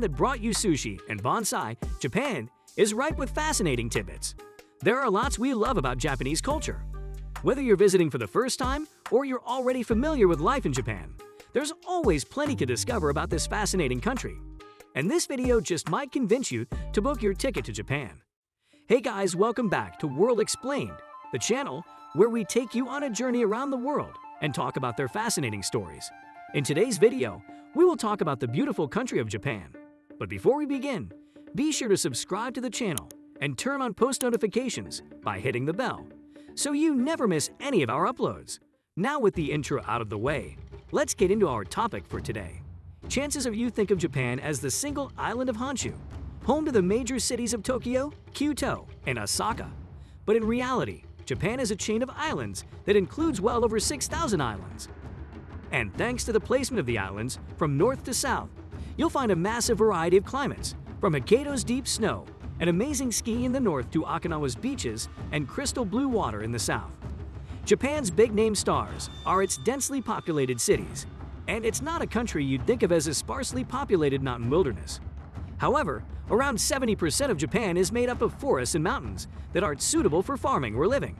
that brought you Sushi and Bonsai, Japan is ripe with fascinating tidbits. There are lots we love about Japanese culture. Whether you're visiting for the first time or you're already familiar with life in Japan, there's always plenty to discover about this fascinating country. And this video just might convince you to book your ticket to Japan. Hey guys, welcome back to World Explained, the channel where we take you on a journey around the world and talk about their fascinating stories. In today's video, we will talk about the beautiful country of Japan. But before we begin, be sure to subscribe to the channel and turn on post notifications by hitting the bell, so you never miss any of our uploads. Now with the intro out of the way, let's get into our topic for today. Chances of you think of Japan as the single island of Honshu, home to the major cities of Tokyo, Kyoto, and Osaka. But in reality, Japan is a chain of islands that includes well over 6,000 islands. And thanks to the placement of the islands from north to south, you'll find a massive variety of climates, from Hokkaido's deep snow and amazing skiing in the north to Okinawa's beaches and crystal blue water in the south. Japan's big-name stars are its densely populated cities, and it's not a country you'd think of as a sparsely populated mountain wilderness. However, around 70% of Japan is made up of forests and mountains that aren't suitable for farming or living.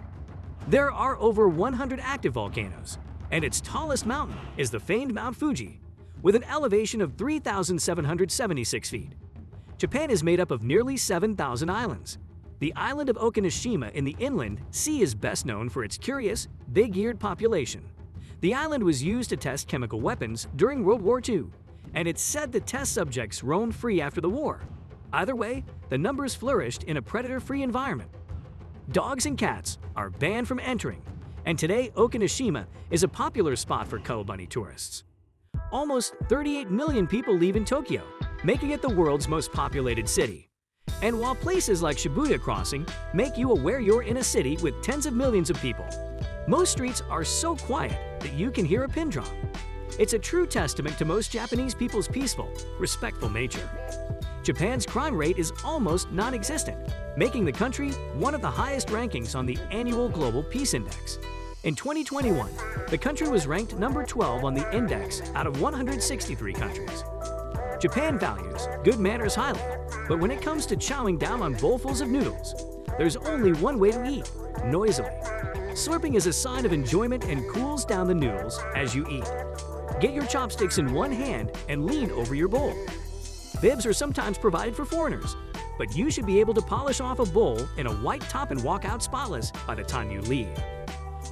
There are over 100 active volcanoes, and its tallest mountain is the famed Mount Fuji, with an elevation of 3,776 feet. Japan is made up of nearly 7,000 islands. The island of Okinoshima in the inland sea is best known for its curious, big-eared population. The island was used to test chemical weapons during World War II, and it's said the test subjects roamed free after the war. Either way, the numbers flourished in a predator-free environment. Dogs and cats are banned from entering, and today Okinoshima is a popular spot for cuddle bunny tourists. Almost 38 million people live in Tokyo, making it the world's most populated city. And while places like Shibuya Crossing make you aware you're in a city with tens of millions of people, most streets are so quiet that you can hear a pin drop. It's a true testament to most Japanese people's peaceful, respectful nature. Japan's crime rate is almost non-existent, making the country one of the highest rankings on the annual Global Peace Index. In 2021, the country was ranked number 12 on the index out of 163 countries. Japan values good manners highly, but when it comes to chowing down on bowlfuls of noodles, there's only one way to eat: noisily. Slurping is a sign of enjoyment and cools down the noodles as you eat. Get your chopsticks in one hand and lean over your bowl. Bibs are sometimes provided for foreigners, but you should be able to polish off a bowl in a white top and walk out spotless by the time you leave.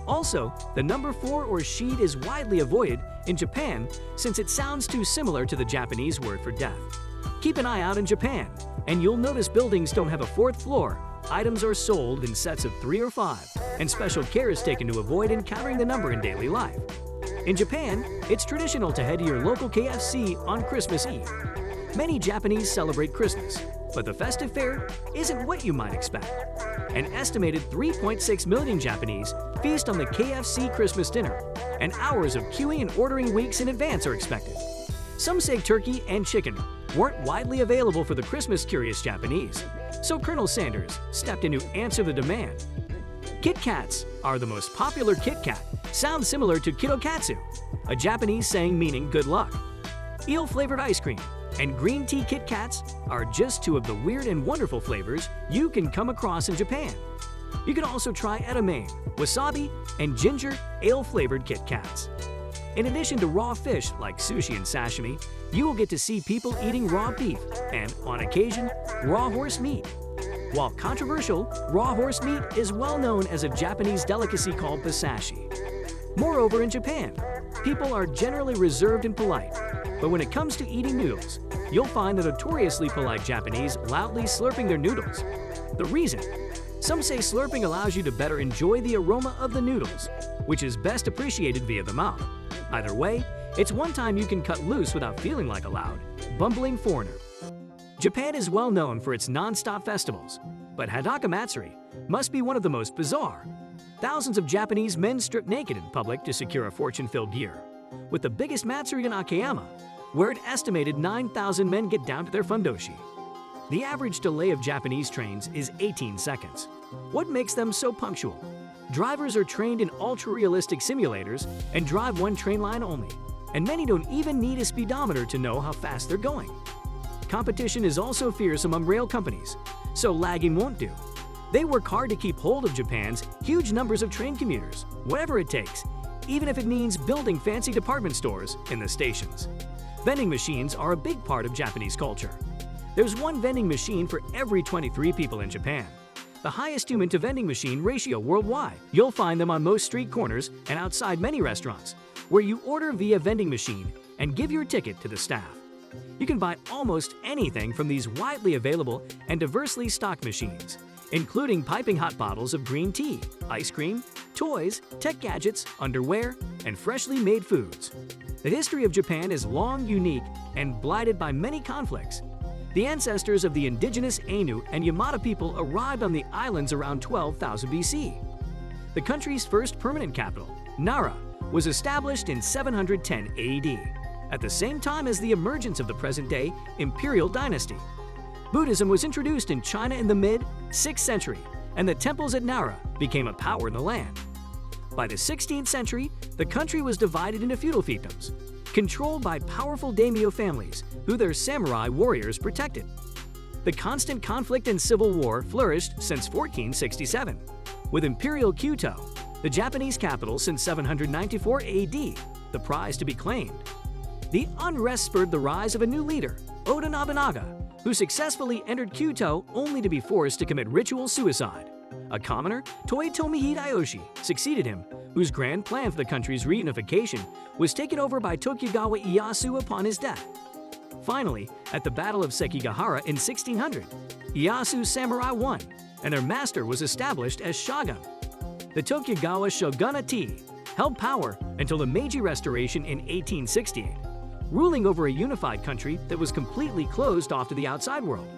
Also, the number 4 or sheet is widely avoided in Japan since it sounds too similar to the Japanese word for death. Keep an eye out in Japan, and you'll notice buildings don't have a 4th floor. Items are sold in sets of 3 or 5, and special care is taken to avoid encountering the number in daily life. In Japan, it's traditional to head to your local KFC on Christmas Eve. Many Japanese celebrate Christmas, but the festive fare isn't what you might expect. An estimated 3.6 million Japanese feast on the KFC Christmas dinner, and hours of queuing and ordering weeks in advance are expected. Some say turkey and chicken weren't widely available for the Christmas-curious Japanese, so Colonel Sanders stepped in to answer the demand. Kit Kats are the most popular Kit Kat. Sounds similar to Kitokatsu, a Japanese saying meaning good luck. Eel-flavored ice cream and green tea Kit Kats are just 2 of the weird and wonderful flavors you can come across in Japan. You can also try edamame, wasabi, and ginger ale-flavored Kit Kats. In addition to raw fish like sushi and sashimi, you will get to see people eating raw beef and, on occasion, raw horse meat. While controversial, raw horse meat is well known as a Japanese delicacy called basashi. Moreover, in Japan, people are generally reserved and polite, but when it comes to eating noodles, you'll find the notoriously polite Japanese loudly slurping their noodles. The reason? Some say slurping allows you to better enjoy the aroma of the noodles, which is best appreciated via the mouth. Either way, it's one time you can cut loose without feeling like a loud, bumbling foreigner. Japan is well known for its non-stop festivals, but Hadaka Matsuri must be one of the most bizarre. Thousands of Japanese men strip naked in public to secure a fortune-filled gear, with the biggest Matsuri in Akiyama, where an estimated 9,000 men get down to their fundoshi. The average delay of Japanese trains is 18 seconds. What makes them so punctual? Drivers are trained in ultra-realistic simulators and drive one train line only, and many don't even need a speedometer to know how fast they're going. competition is also fierce among rail companies, so lagging won't do. They work hard to keep hold of Japan's huge numbers of train commuters, whatever it takes, even if it means building fancy department stores in the stations. Vending machines are a big part of Japanese culture. There's one vending machine for every 23 people in Japan, the highest human-to-vending machine ratio worldwide. You'll find them on most street corners and outside many restaurants, where you order via vending machine and give your ticket to the staff. You can buy almost anything from these widely available and diversely stocked machines, including piping hot bottles of green tea, ice cream, toys, tech gadgets, underwear, and freshly made foods. The history of Japan is long, unique, and blighted by many conflicts. The ancestors of the indigenous Ainu and Yamata people arrived on the islands around 12,000 BC. The country's first permanent capital, Nara, was established in 710 AD, at the same time as the emergence of the present-day imperial dynasty. Buddhism was introduced in China in the mid-6th century, and the temples at Nara became a power in the land. By the 16th century, the country was divided into feudal fiefdoms, controlled by powerful daimyo families who their samurai warriors protected. The constant conflict and civil war flourished since 1467, with Imperial Kyoto, the Japanese capital since 794 AD, the prize to be claimed. The unrest spurred the rise of a new leader, Oda Nobunaga, who successfully entered Kyoto only to be forced to commit ritual suicide. A commoner, Toyotomi Hideyoshi, succeeded him, whose grand plan for the country's reunification was taken over by Tokugawa Ieyasu upon his death. Finally, at the Battle of Sekigahara in 1600, Ieyasu's samurai won, and their master was established as shogun. The Tokugawa shogunate held power until the Meiji Restoration in 1868, ruling over a unified country that was completely closed off to the outside world.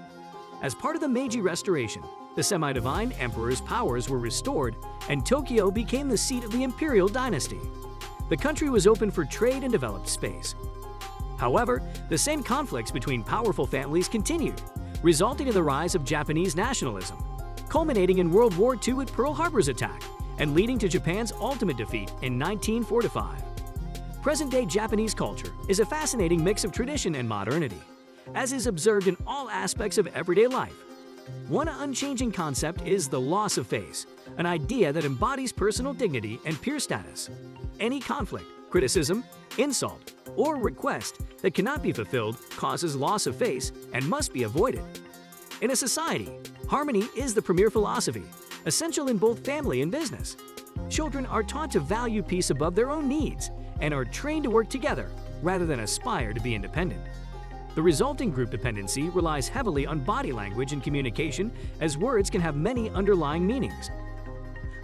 As part of the Meiji Restoration, the semi-divine emperor's powers were restored, and Tokyo became the seat of the imperial dynasty. The country was open for trade and developed space. However, the same conflicts between powerful families continued, resulting in the rise of Japanese nationalism, culminating in World War II with Pearl Harbor's attack and leading to Japan's ultimate defeat in 1945. Present-day Japanese culture is a fascinating mix of tradition and modernity, as is observed in all aspects of everyday life. One unchanging concept is the loss of face, an idea that embodies personal dignity and peer status. Any conflict, criticism, insult, or request that cannot be fulfilled causes loss of face and must be avoided. In a society, harmony is the premier philosophy, essential in both family and business. Children are taught to value peace above their own needs and are trained to work together rather than aspire to be independent. The resulting group dependency relies heavily on body language and communication, as words can have many underlying meanings.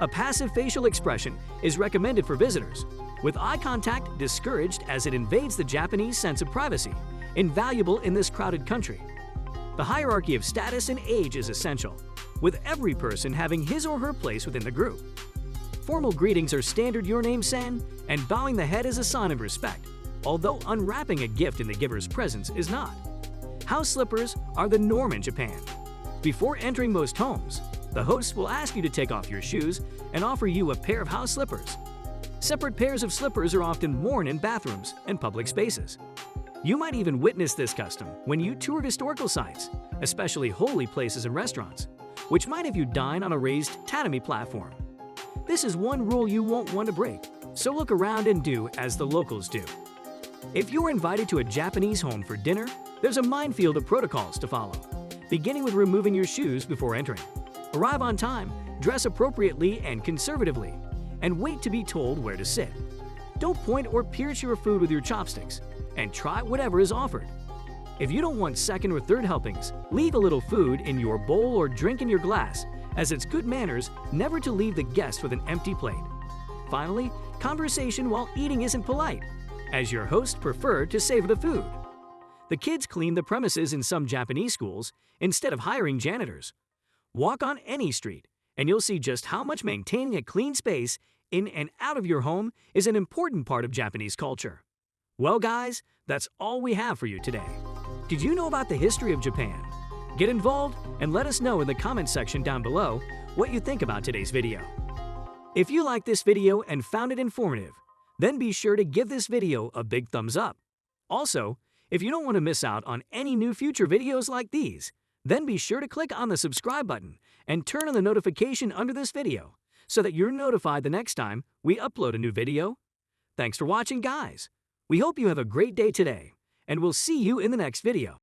A passive facial expression is recommended for visitors, with eye contact discouraged as it invades the Japanese sense of privacy, invaluable in this crowded country. The hierarchy of status and age is essential, with every person having his or her place within the group. Formal greetings are standard "your name, san," and bowing the head is a sign of respect, although unwrapping a gift in the giver's presence is not. House slippers are the norm in Japan. Before entering most homes, the host will ask you to take off your shoes and offer you a pair of house slippers. Separate pairs of slippers are often worn in bathrooms and public spaces. You might even witness this custom when you tour historical sites, especially holy places and restaurants, which might have you dine on a raised tatami platform. This is one rule you won't want to break, so look around and do as the locals do. If you're invited to a Japanese home for dinner, there's a minefield of protocols to follow, beginning with removing your shoes before entering. Arrive on time, dress appropriately and conservatively, and wait to be told where to sit. Don't point or pierce your food with your chopsticks, and try whatever is offered. If you don't want second or third helpings, leave a little food in your bowl or drink in your glass, as it's good manners never to leave the guest with an empty plate. Finally, conversation while eating isn't polite, as your host preferred to savor the food. The kids clean the premises in some Japanese schools instead of hiring janitors. Walk on any street, and you'll see just how much maintaining a clean space in and out of your home is an important part of Japanese culture. Well, guys, that's all we have for you today. Did you know about the history of Japan? Get involved and let us know in the comments section down below what you think about today's video. If you liked this video and found it informative, then be sure to give this video a big thumbs up. Also, If you don't want to miss out on any new future videos like these, then be sure to click on the subscribe button and turn on the notification under this video so that you're notified the next time we upload a new video. Thanks for watching, guys. We hope you have a great day today, and we'll see you in the next video.